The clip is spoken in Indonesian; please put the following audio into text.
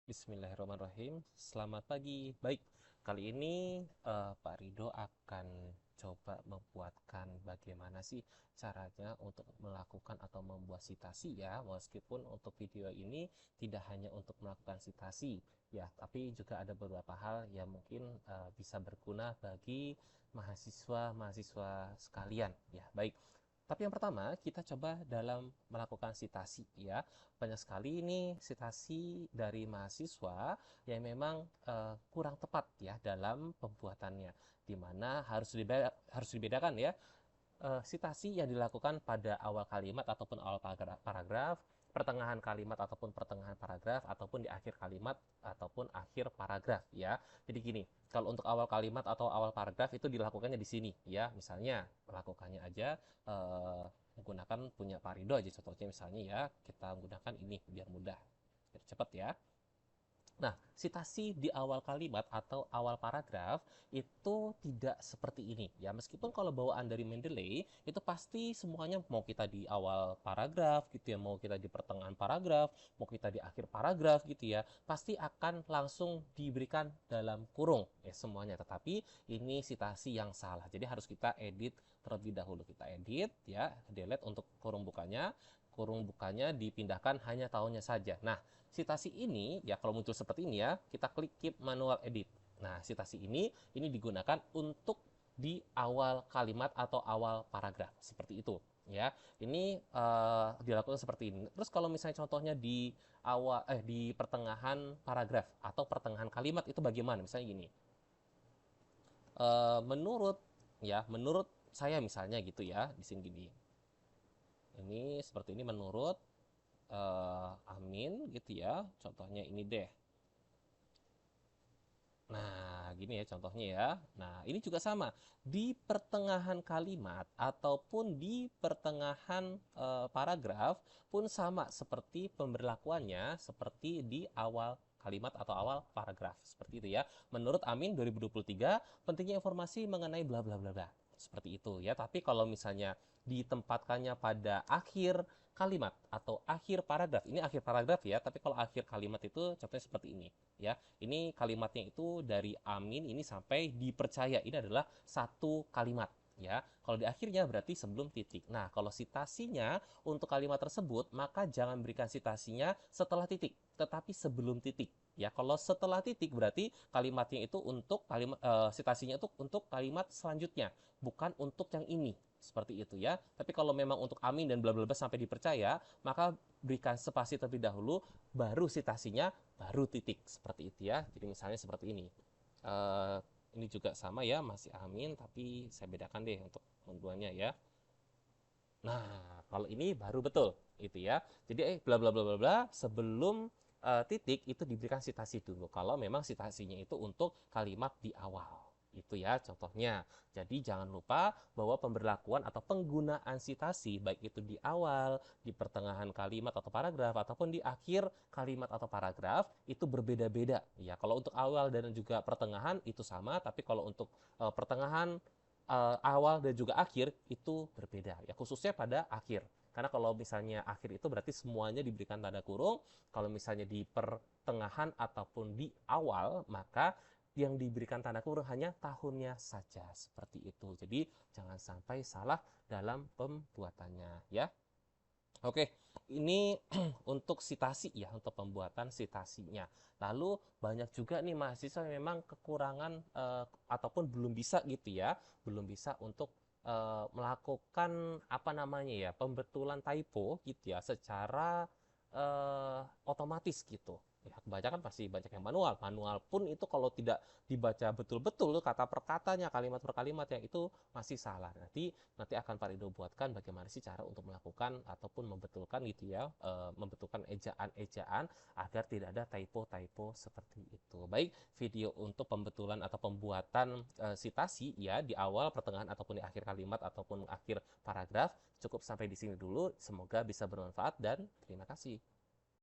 Bismillahirrahmanirrahim. Selamat pagi. Baik, kali ini Pak Rido akan coba membuatkan bagaimana sih caranya untuk melakukan atau membuat citasi ya. Meskipun untuk video ini tidak hanya untuk melakukan citasi ya, tapi juga ada beberapa hal yang mungkin bisa berguna bagi mahasiswa-mahasiswa sekalian ya. Baik. Tapi yang pertama, kita coba dalam melakukan citasi ya. Banyak sekali ini citasi dari mahasiswa yang memang kurang tepat ya dalam pembuatannya, di mana harus dibedakan ya citasi yang dilakukan pada awal kalimat ataupun awal paragraf, pertengahan kalimat ataupun pertengahan paragraf, ataupun di akhir kalimat ataupun akhir paragraf ya. Jadi gini, kalau untuk awal kalimat atau awal paragraf itu dilakukannya di sini ya. Misalnya melakukannya aja menggunakan punya Parido aja contohnya misalnya ya. Kita menggunakan ini biar mudah, biar cepat ya. Nah, citasi di awal kalimat atau awal paragraf itu tidak seperti ini ya. Meskipun kalau bawaan dari Mendeley itu pasti semuanya mau kita di awal paragraf gitu ya, mau kita di pertengahan paragraf, mau kita di akhir paragraf gitu ya, pasti akan langsung diberikan dalam kurung ya semuanya. Tetapi ini citasi yang salah. Jadi harus kita edit terlebih dahulu. Kita edit ya, delete untuk kurung bukanya dipindahkan hanya tahunnya saja. Nah, citasi ini ya kalau muncul seperti ini ya, kita klik keep manual edit. Nah, citasi ini digunakan untuk di awal kalimat atau awal paragraf seperti itu ya. Ini dilakukan seperti ini. Terus kalau misalnya contohnya di di pertengahan paragraf atau pertengahan kalimat itu bagaimana? Misalnya gini. Menurut saya misalnya gitu ya, di sini gini. Ini seperti ini menurut Amin gitu ya. Contohnya ini deh. Nah, gini ya contohnya ya. Nah, ini juga sama. Di pertengahan kalimat ataupun di pertengahan paragraf pun sama seperti pemberlakuannya seperti di awal kalimat atau awal paragraf. Seperti itu ya. Menurut Amin 2023, pentingnya informasi mengenai bla bla bla bla. Seperti itu ya. Tapi kalau misalnya ditempatkannya pada akhir kalimat atau akhir paragraf. Ini akhir paragraf ya, tapi kalau akhir kalimat itu contohnya seperti ini ya. Ini kalimatnya itu dari Amin ini sampai dipercaya. Ini adalah satu kalimat ya. Kalau di akhirnya berarti sebelum titik. Nah, kalau citasinya untuk kalimat tersebut, maka jangan berikan citasinya setelah titik, tetapi sebelum titik. Ya, kalau setelah titik berarti kalimatnya itu untuk citasinya itu untuk kalimat selanjutnya, bukan untuk yang ini. Seperti itu ya. Tapi kalau memang untuk amin dan bla bla bla sampai dipercaya, maka berikan spasi terlebih dahulu, baru citasinya, baru titik. Seperti itu ya. Jadi misalnya seperti ini. Uh, ini juga sama ya, masih amin, tapi saya bedakan deh untuk keduanya ya. Nah, kalau ini baru betul, itu ya. Jadi bla bla bla bla bla sebelum titik itu diberikan citasi dulu. Kalau memang citasinya itu untuk kalimat di awal. Itu ya contohnya. Jadi jangan lupa bahwa pemberlakuan atau penggunaan citasi baik itu di awal, di pertengahan kalimat atau paragraf ataupun di akhir kalimat atau paragraf itu berbeda-beda. Ya, kalau untuk awal dan juga pertengahan itu sama, tapi kalau untuk pertengahan awal dan juga akhir itu berbeda ya, khususnya pada akhir. Karena kalau misalnya akhir itu berarti semuanya diberikan tanda kurung. Kalau misalnya di pertengahan ataupun di awal, maka yang diberikan tanda kurung hanya tahunnya saja. Seperti itu. Jadi jangan sampai salah dalam pembuatannya ya. Oke, ini untuk citasi ya, untuk pembuatan citasinya. Lalu banyak juga nih mahasiswa yang memang kekurangan ataupun belum bisa gitu ya, belum bisa untuk melakukan apa namanya ya, pembetulan typo gitu ya, secara otomatis gitu. Ya, kebanyakan pasti banyak yang manual. Manual pun itu kalau tidak dibaca betul-betul kata per katanya, kalimat per kalimat yang itu masih salah. Nanti akan Pak Rido buatkan bagaimana sih cara untuk melakukan ataupun membetulkan gitu ya, membetulkan ejaan-ejaan agar tidak ada typo-typo seperti itu. Baik, video untuk pembetulan atau pembuatan citasi ya di awal, pertengahan ataupun di akhir kalimat ataupun akhir paragraf cukup sampai di sini dulu. Semoga bisa bermanfaat dan terima kasih.